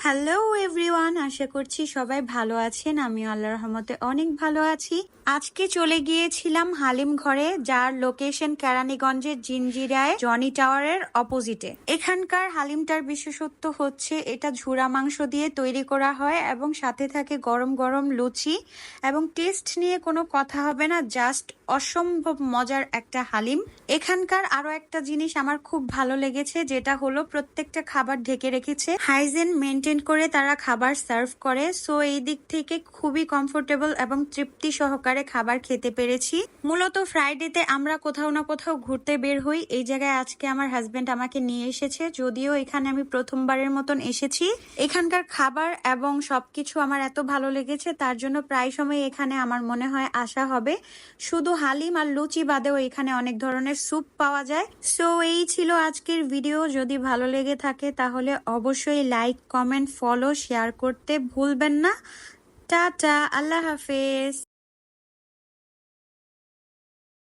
Hello everyone, আশা করছি সবাই ভালো আছেন। আমি আল্লাহর রহমতে অনেক ভালো আছি। আজকে চলে গিয়েছিলাম হালিম ঘরে, যার লোকেশন কেরানীগঞ্জের জিঞ্জিরায় জনি টাওয়ারের অপোজিটে। এখানকার হালিমটার বিশেষত্ব হচ্ছে এটা ঝুরা মাংস দিয়ে তৈরি করা হয় এবং সাথে থাকে গরম গরম লুচি, এবং টেস্ট নিয়ে কোনো কথা হবে না, জাস্ট অসম্ভব মজার একটা হালিম। এখানকার আরো একটা জিনিস আমার খুব ভালো লেগেছে, যেটা হলো প্রত্যেকটা খাবার ঢেকে রেখেছে, হাইজিন মেনটেন করে তারা খাবার সার্ভ করে। সো এই দিক থেকে খুবই কমফোর্টেবল এবং তৃপ্তি সহকারে খাবার খেতে পেরেছি। মূলত ফ্রাইডেতে আমরা কোথাও না কোথাও ঘুরতে বের হই, এই জায়গায় আজকে আমার হাজবেন্ড আমাকে নিয়ে এসেছে। যদিও এখানে আমি প্রথমবারের মতন এসেছি, এখানকার খাবার এবং সবকিছু আমার এত ভালো লেগেছে, তার জন্য প্রায় সময় এখানে আমার মনে হয় আসা হবে। শুধু হালিম আর লুচি বাদেও এখানে অনেক ধরনের স্যুপ পাওয়া যায়। সো এই ছিল আজকের ভিডিও। যদি ভালো লেগে থাকে তাহলে অবশ্যই লাইক, কমেন্ট, ফলো, শেয়ার করতে ভুলবেন না। টাটা, আল্লাহ হাফেজ।